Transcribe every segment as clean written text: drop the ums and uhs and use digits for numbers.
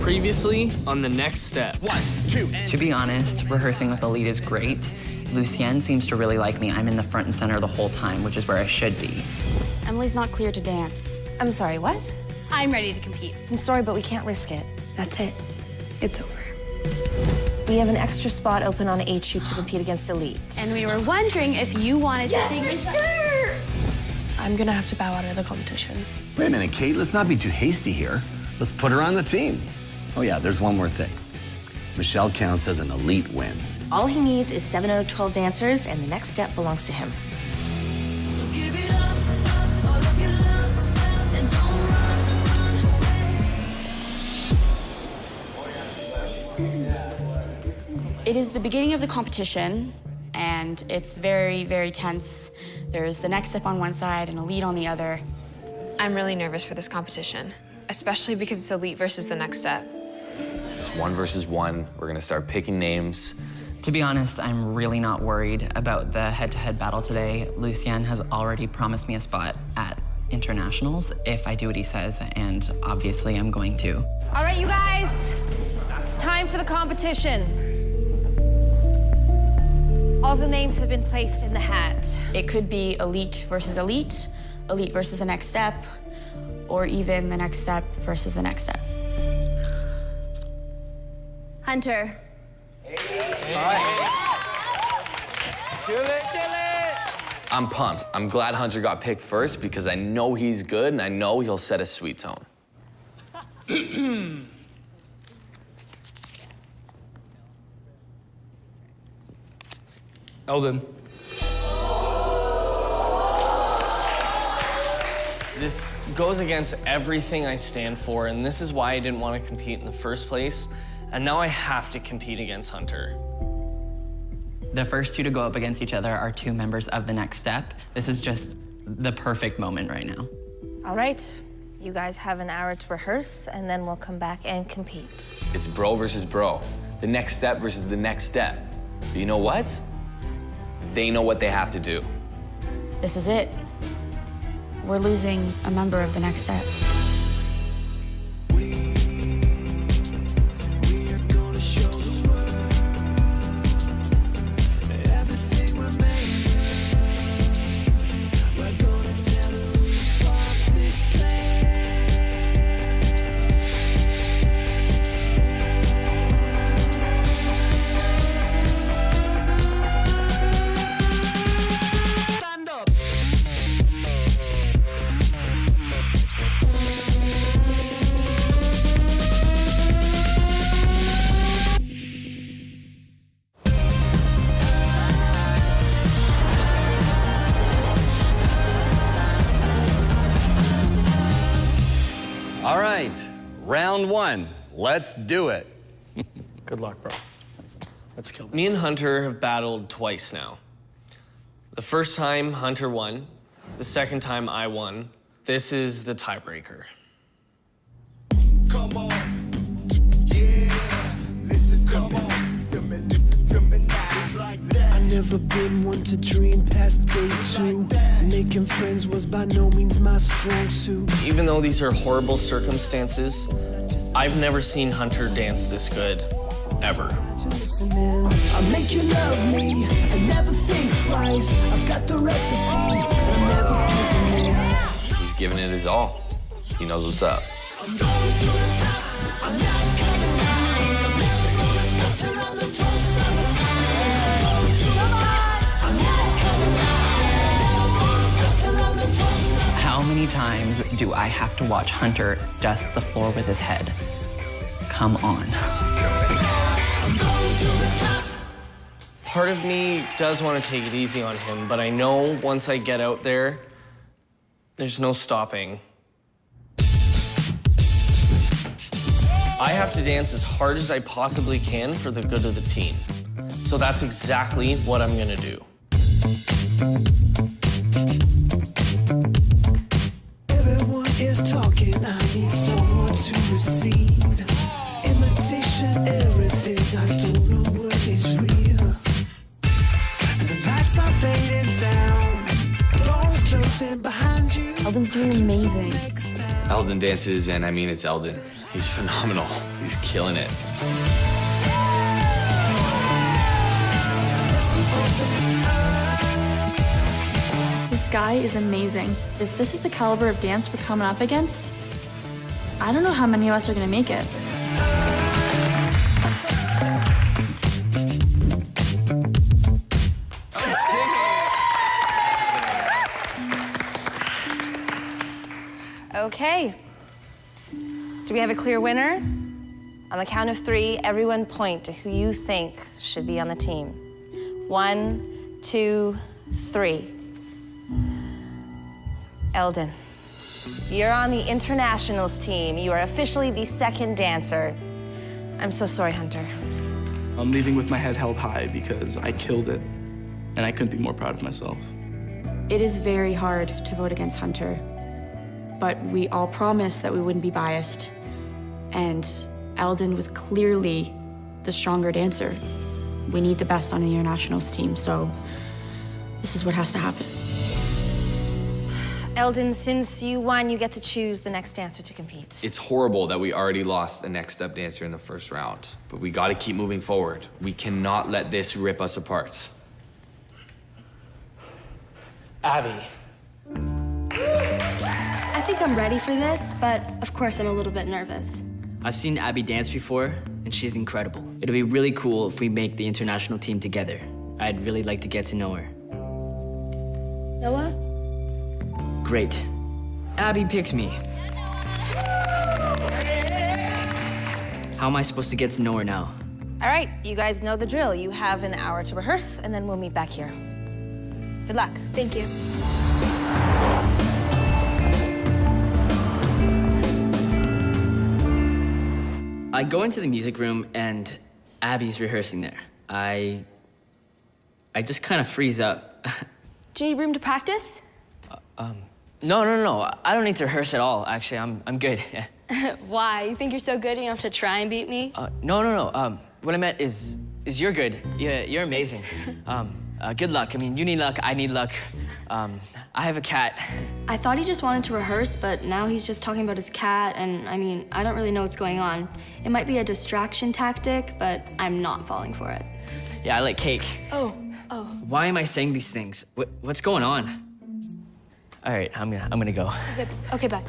Previously on the next step. 1, 2, and... To be honest, rehearsing with the lead is great. Lucienne seems to really like me. I'm in the front and center the whole time, which is where I should be. Emily's not clear to dance. I'm sorry, what? I'm ready to compete. I'm sorry, but we can't risk it. That's it. It's over. We have an extra spot open on HU to compete against Elite. And we were wondering if you wanted to sing. Yes, for sure! I'm gonna have to bow out of the competition. Wait a minute, Kate, let's not be too hasty here. Let's put her on the team. Oh yeah, there's one more thing. Michelle counts as an elite win. All he needs is 7 out of 12 dancers, and the next step belongs to him. So give it up, all of your love, and don't run away. It is the beginning of the competition, and it's very, very tense. There's the next step on one side and Elite on the other. I'm really nervous for this competition, especially because it's Elite versus the next step. It's 1 versus 1. We're gonna start picking names. To be honest, I'm really not worried about the head-to-head battle today. Lucienne has already promised me a spot at internationals if I do what he says, and obviously I'm going to. All right, you guys, it's time for the competition. All of the names have been placed in the hat. It could be Elite versus Elite, Elite versus the next step, or even the next step versus the next step. Hunter. I'm pumped. I'm glad Hunter got picked first because I know he's good and I know he'll set a sweet tone. Eldon. This goes against everything I stand for, and this is why I didn't want to compete in the first place. And now I have to compete against Hunter. The first two to go up against each other are 2 members of the next step. This is just the perfect moment right now. All right, you guys have an hour to rehearse, and then we'll come back and compete. It's bro versus bro. The next step versus the next step. But you know what? They know what they have to do. This is it. We're losing a member of the next step. All right, round 1. Let's do it. Good luck, bro. Let's kill this. Me and Hunter have battled twice now. The first time, Hunter won. The second time, I won. This is the tiebreaker. Come on. Yeah. Listen, come on. Listen to me now. It's like that. I never been one to dream past day 2. Making friends was by no means my strong suit. Even though these are horrible circumstances, I've never seen Hunter dance this good, ever. I make you love me, I never think twice. I've got the recipe, I'm never giving in. He's giving it his all. He knows what's up. I'm going to the top, I'm not coming down. I'm never gonna stop till I'm the toast of the town. I'm going to the top, I'm not coming down. Never gonna stop till I'm the toast of the town. How many times do I have to watch Hunter dust the floor with his head? Come on. Part of me does want to take it easy on him, but I know once I get out there, there's no stopping. I have to dance as hard as I possibly can for the good of the team. So that's exactly what I'm gonna do. Everyone is talking, I need someone to receive. Imitation, everything, I don't know what is real. And the lights are fading down, doors closing behind you. Eldon's doing amazing. Eldon dances, and I mean it's Eldon. He's phenomenal. He's killing it. This guy is amazing. If this is the caliber of dance we're coming up against, I don't know how many of us are gonna make it. Okay. Do we have a clear winner? On the count of 3, everyone point to who you think should be on the team. 1, 2, 3. Eldon, you're on the internationals team. You are officially the second dancer. I'm so sorry, Hunter. I'm leaving with my head held high because I killed it, and I couldn't be more proud of myself. It is very hard to vote against Hunter, but we all promised that we wouldn't be biased. And Eldon was clearly the stronger dancer. We need the best on the internationals team, so this is what has to happen. Eldon, since you won, you get to choose the next dancer to compete. It's horrible that we already lost the next step dancer in the first round, but we gotta keep moving forward. We cannot let this rip us apart. Abby. I think I'm ready for this, but of course I'm a little bit nervous. I've seen Abby dance before, and she's incredible. It'll be really cool if we make the international team together. I'd really like to get to know her. Noah? Great. Abby picks me. How am I supposed to get to know her now? All right, you guys know the drill. You have an hour to rehearse, and then we'll meet back here. Good luck. Thank you. I go into the music room, and Abby's rehearsing there. I just kind of freeze up. Do you need room to practice? No. I don't need to rehearse at all. Actually, I'm good. Why? You think you're so good you don't have to try and beat me? No. What I meant is you're good. Yeah, you're amazing. Good luck. I mean, you need luck. I need luck. I have a cat. I thought he just wanted to rehearse, but now he's just talking about his cat, and I mean, I don't really know what's going on. It might be a distraction tactic, but I'm not falling for it. Yeah, I like cake. Oh. Why am I saying these things? What's going on? All right, I'm gonna go. Okay, bye.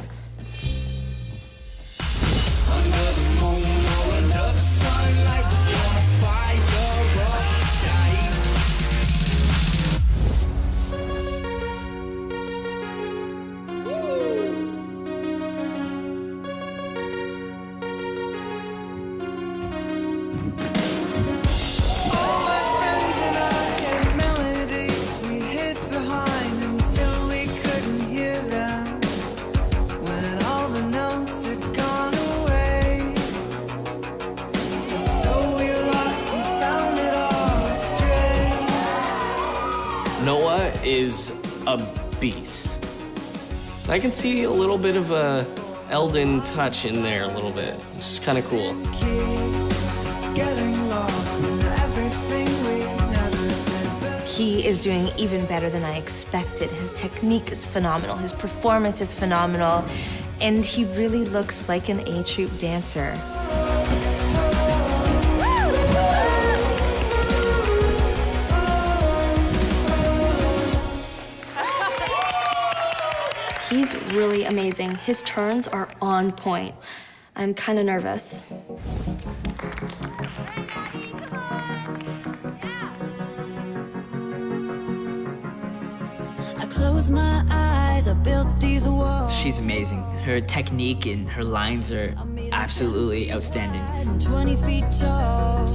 Noah is a beast. I can see a little bit of a Eldon touch in there a little bit. It's just kind of cool. He is doing even better than I expected. His technique is phenomenal. His performance is phenomenal. And he really looks like an A-troupe dancer. He's really amazing. His turns are on point. I'm kind of nervous. I close my eyes, I built these walls. She's amazing. Her technique and her lines are absolutely outstanding. 20 feet tall.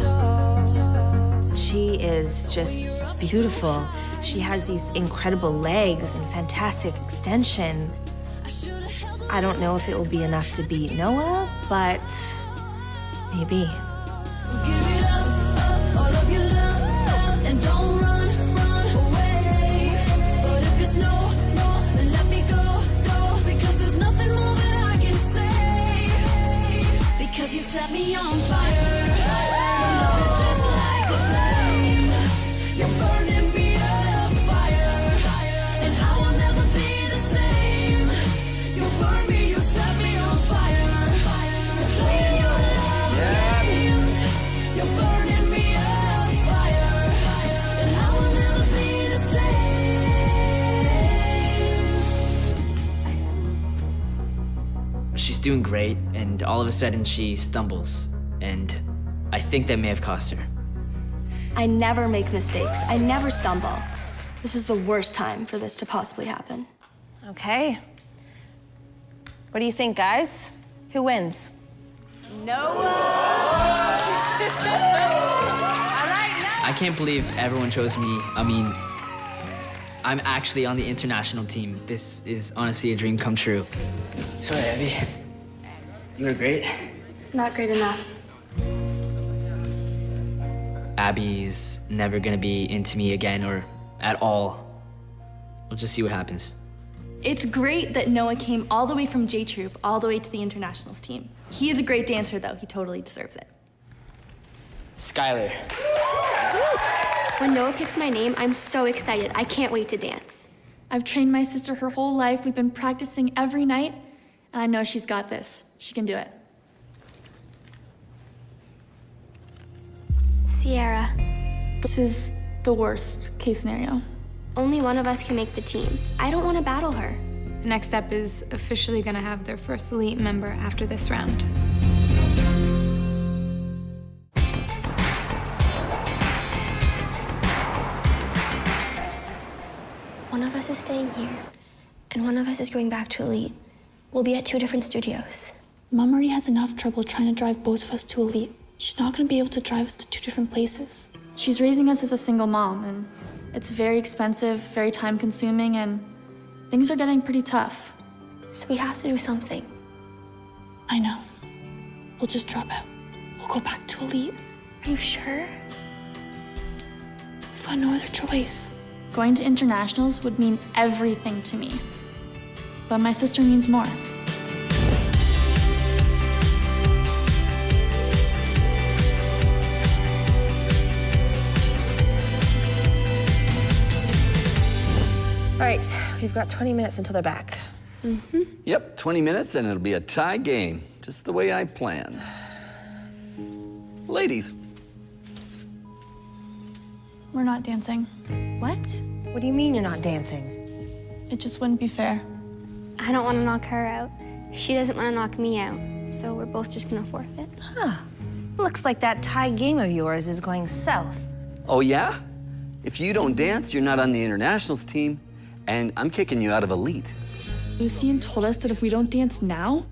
She is just beautiful. She has these incredible legs and fantastic extension. I don't know if it will be enough to beat Noah, but maybe. You set me on fire. Your love is just like a flame. You're burning me up, fire. And I will never be the same. You burn me, you set she's doing great, and all of a sudden she stumbles. And I think that may have cost her. I never make mistakes. I never stumble. This is the worst time for this to possibly happen. Okay. What do you think, guys? Who wins? I can't believe everyone chose me. I mean, I'm actually on the international team. This is honestly a dream come true. Sorry, Abby. You were great. Not great enough. Abby's never gonna be into me again or at all. We'll just see what happens. It's great that Noah came all the way from J Troop all the way to the internationals team. He is a great dancer, though. He totally deserves it. Skylar. When Noah picks my name, I'm so excited. I can't wait to dance. I've trained my sister her whole life. We've been practicing every night, and I know she's got this. She can do it. Sierra, This is the worst case scenario. only one of us can make the team. I don't want to battle her. The next step is officially gonna have their first elite member after this round. One of us is staying here, and one of us is going back to elite. We'll be at 2 different studios. Mom already has enough trouble trying to drive both of us to elite. She's not gonna be able to drive us to 2 different places. She's raising us as a single mom, and it's very expensive, very time-consuming, and things are getting pretty tough. So we have to do something. I know. We'll just drop out. We'll go back to elite. Are you sure? We've got no other choice. Going to internationals would mean everything to me. But my sister means more. All right, we've got 20 minutes until they're back. Yep, 20 minutes and it'll be a tie game, just the way I planned. Ladies, We're not dancing. What? What do you mean you're not dancing? It just wouldn't be fair. I don't want to knock her out. She doesn't want to knock me out. So we're both just gonna forfeit. Huh. Looks like that tie game of yours is going south. oh yeah? If you don't dance, you're not on the internationals team, and I'm kicking you out of elite. Lucien told us that if we don't dance now,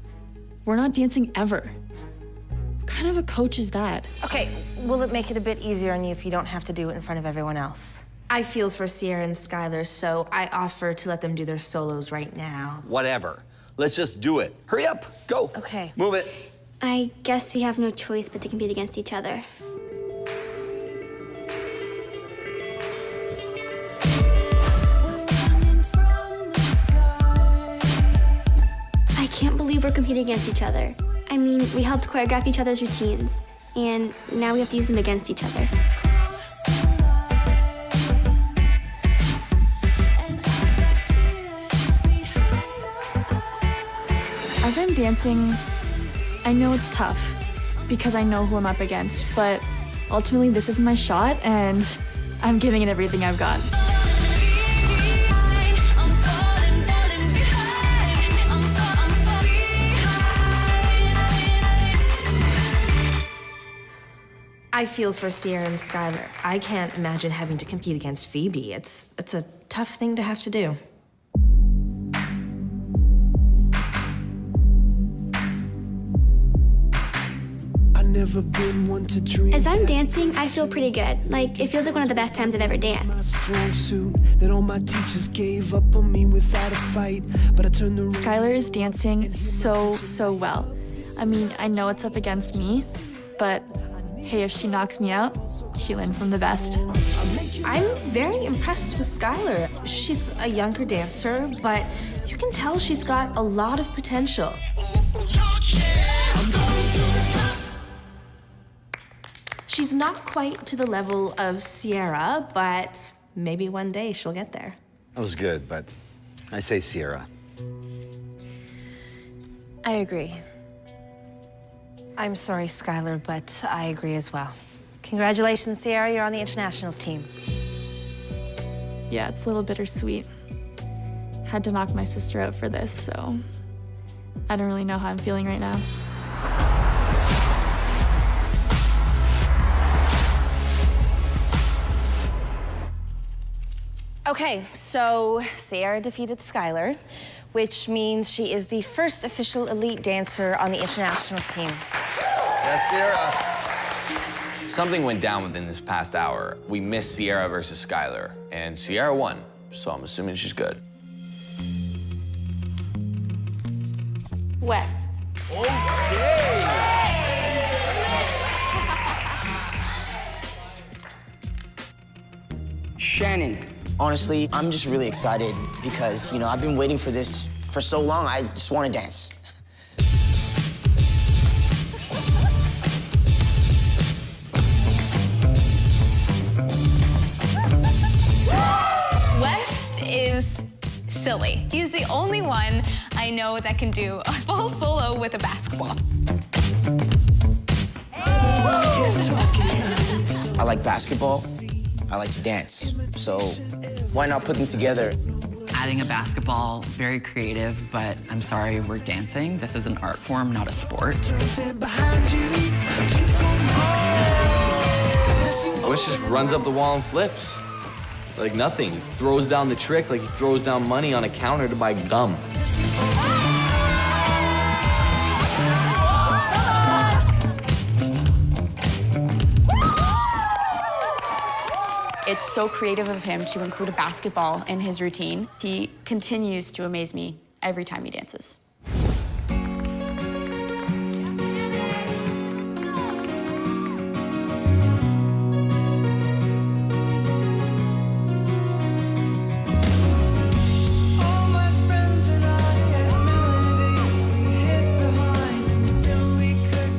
we're not dancing ever. What kind of a coach is that? Okay, will it make it a bit easier on you if you don't have to do it in front of everyone else? I feel for Sierra and Skylar, so I offer to let them do their solos right now. Whatever. Let's just do it. Hurry up, go. Okay. Move it. I guess we have no choice but to compete against each other. I can't believe we're competing against each other. I mean, we helped choreograph each other's routines, and now we have to use them against each other. As I'm dancing, I know it's tough because I know who I'm up against, but ultimately this is my shot and I'm giving it everything I've got. I feel for Sierra and Skylar. I can't imagine having to compete against Phoebe. It's a tough thing to have to do. Never been one to dream. As I'm dancing, I feel pretty good. Like, it feels like one of the best times I've ever danced. Strong suit that all my teachers gave up on me without a fight, but I turned around. Skylar is dancing so well. I mean, I know it's up against me, but hey, if she knocks me out, she learned from the best. I'm very impressed with Skylar. She's a younger dancer, but you can tell she's got a lot of potential. She's not quite to the level of Sierra, but maybe one day she'll get there. That was good, but I say Sierra. I agree. I'm sorry, Skylar, but I agree as well. Congratulations, Sierra, you're on the internationals team. Yeah, it's a little bittersweet. Had to knock my sister out for this, so I don't really know how I'm feeling right now. Okay, so Sierra defeated Skylar, which means she is the first official elite dancer on the internationals team. Yes, Sierra. Something went down within this past hour. We missed Sierra versus Skylar, and Sierra won, so I'm assuming she's good. West. Shannon. Honestly, I'm just really excited because, you know, I've been waiting for this for so long. I just want to dance. West is silly. He's the only one I know that can do a full solo with a basketball. I like basketball. I like to dance. So why not put them together? Adding a basketball, very creative, but I'm sorry, we're dancing. This is an art form, not a sport. West just runs up the wall and flips. Like nothing. He throws down the trick like he throws down money on a counter to buy gum. It's so creative of him to include a basketball in his routine. He continues to amaze me every time he dances.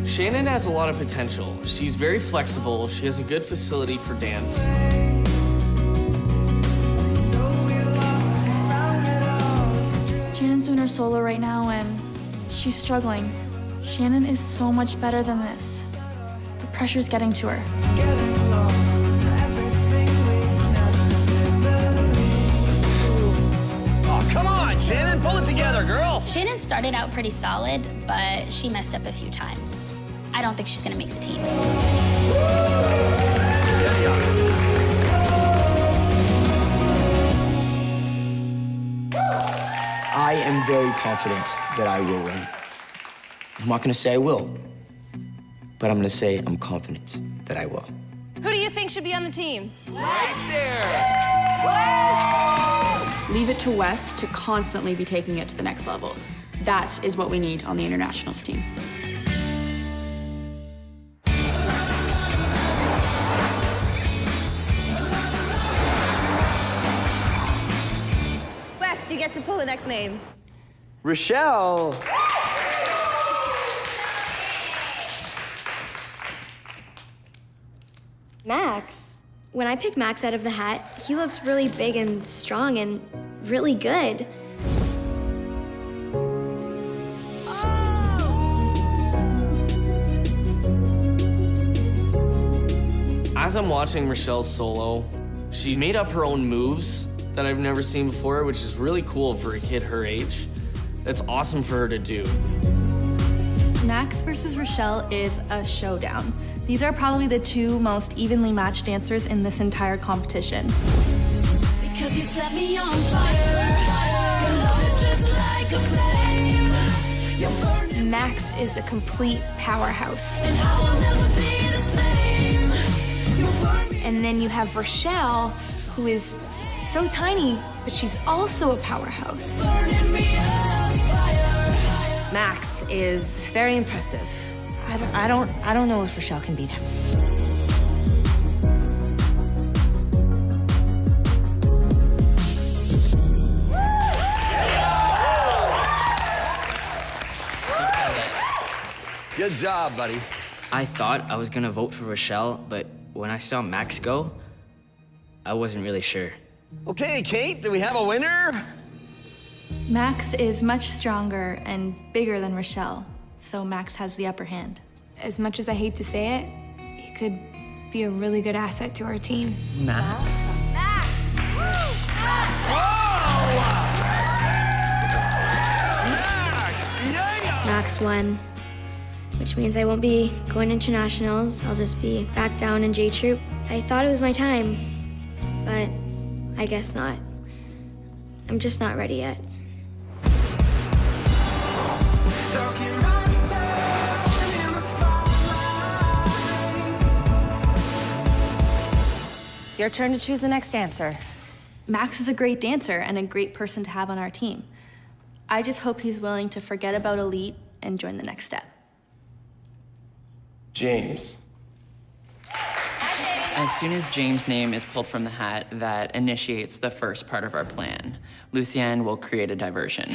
Shannon has a lot of potential. She's very flexible. She has a good facility for dance. Shannon's doing her solo right now, and she's struggling. Shannon is so much better than this. The pressure's getting to her. Oh, come on, Shannon, pull it together, girl. Shannon started out pretty solid, but she messed up a few times. I don't think she's gonna make the team. I am very confident that I will win. I'm not gonna say I will, but I'm gonna say I'm confident that I will. Who do you think should be on the team? Right there! Leave it to Wes to constantly be taking it to the next level. That is what we need on the internationals team. West, you get to pull the next name. Rochelle. Max. When I pick Max out of the hat, he looks really big and strong and really good. As I'm watching Rochelle's solo, she made up her own moves that I've never seen before, which is really cool for a kid her age. That's awesome for her to do. Max versus Rochelle is a showdown. These are probably the two most evenly matched dancers in this entire competition. Because you set me on fire. Your love is just like a flame. You're burning. Max is a complete powerhouse. And I will never be the same. You're burning. And then you have Rochelle, who is so tiny, but she's also a powerhouse. Burning me on fire. Max is very impressive. I don't know if Rochelle can beat him. Good job, buddy. I thought I was gonna vote for Rochelle, but when I saw Max go, I wasn't really sure. Okay, Kate, do we have a winner? Max is much stronger and bigger than Rochelle, so Max has the upper hand. As much as I hate to say it, he could be a really good asset to our team. Max. Max! Yay! next one, which means I won't be going to internationals. I'll just be back down in J Troop. I thought it was my time, but I guess not. I'm just not ready yet. Your turn to choose the next dancer. Max is a great dancer and a great person to have on our team. I just hope he's willing to forget about elite and join the next step. James. As soon as James' name is pulled from the hat, that initiates the first part of our plan. Lucienne will create a diversion.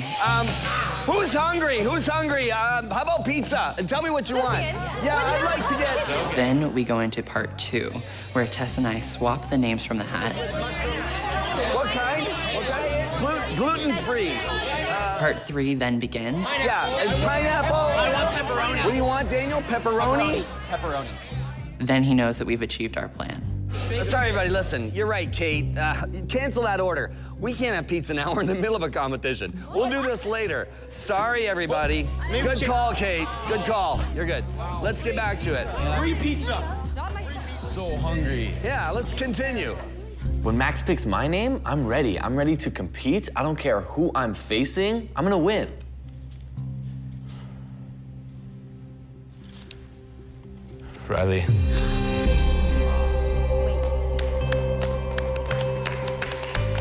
Who's hungry? Who's hungry? How about pizza? And tell me what you want. Yeah, I'd like to get. Then we go into part 2, where Tess and I swap the names from the hat. What kind? What kind? Gluten-free. Part 3 then begins. Yeah, and pineapple. I want pepperoni. What do you want, Daniel? Pepperoni? Pepperoni. Then he knows that we've achieved our plan. Sorry, everybody, listen. You're right, Kate. Cancel that order. We can't have pizza now. We're in the middle of a competition. We'll do this later. Sorry, everybody. Good call, Kate. Good call. You're good. Let's get back to it. Free pizza. So hungry. Yeah, let's continue. When Max picks my name, I'm ready. I'm ready to compete. I don't care who I'm facing. I'm gonna win. Riley.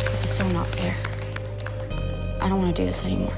This is so not fair. I don't want to do this anymore.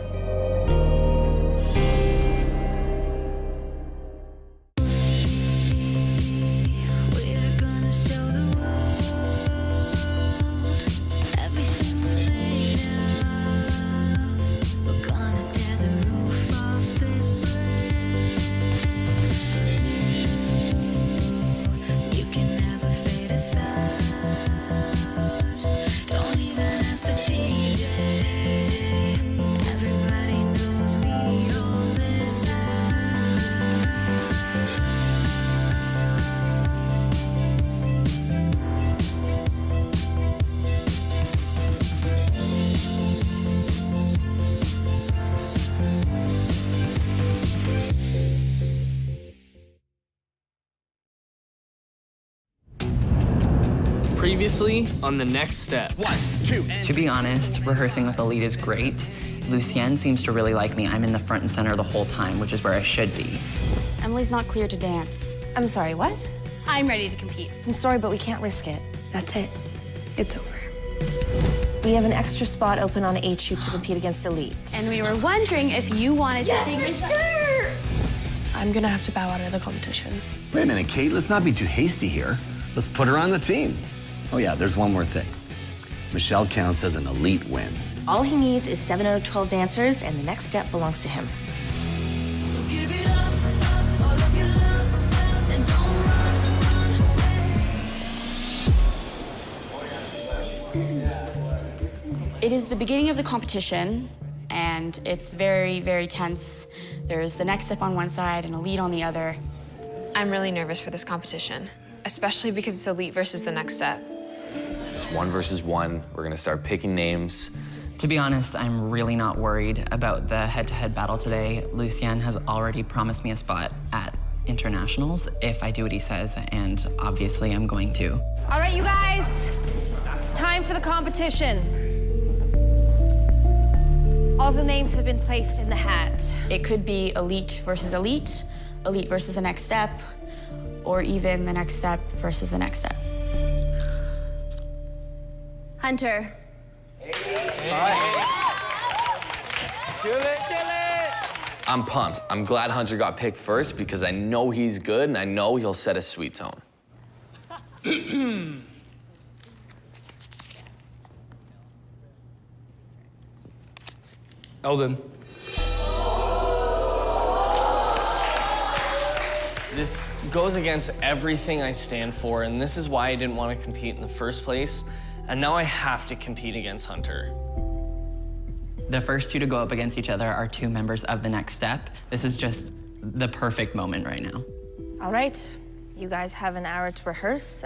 Previously on the next step. 1, 2, and... To be honest, rehearsing with Elite is great. Lucienne seems to really like me. I'm in the front and center the whole time, which is where I should be. Emily's not clear to dance. I'm sorry, what? I'm ready to compete. I'm sorry, but we can't risk it. That's it. It's over. We have an extra spot open on A Troop to compete against Elite. And we were wondering if you wanted to take for sure! I'm gonna have to bow out of the competition. Wait a minute, Kate. Let's not be too hasty here. Let's put her on the team. Oh, yeah, there's one more thing. Michelle counts as an elite win. All he needs is 7 out of 12 dancers, and the next step belongs to him. So give it up, all of your love, and don't run away. It is the beginning of the competition, and it's very, very tense. There's the next step on one side and Elite on the other. I'm really nervous for this competition, especially because it's Elite versus the next step. It's 1 versus 1. We're gonna start picking names. To be honest, I'm really not worried about the head-to-head battle today. Lucienne has already promised me a spot at internationals if I do what he says, and obviously I'm going to. All right, you guys, it's time for the competition. All the names have been placed in the hat. It could be Elite versus Elite, Elite versus the next step, or even the next step versus the next step. Hunter. I'm pumped. I'm glad Hunter got picked first because I know he's good and I know he'll set a sweet tone. Eldon. This goes against everything I stand for, and this is why I didn't want to compete in the first place. And now I have to compete against Hunter. The first 2 to go up against each other are 2 members of the next step. This is just the perfect moment right now. All right, you guys have an hour to rehearse.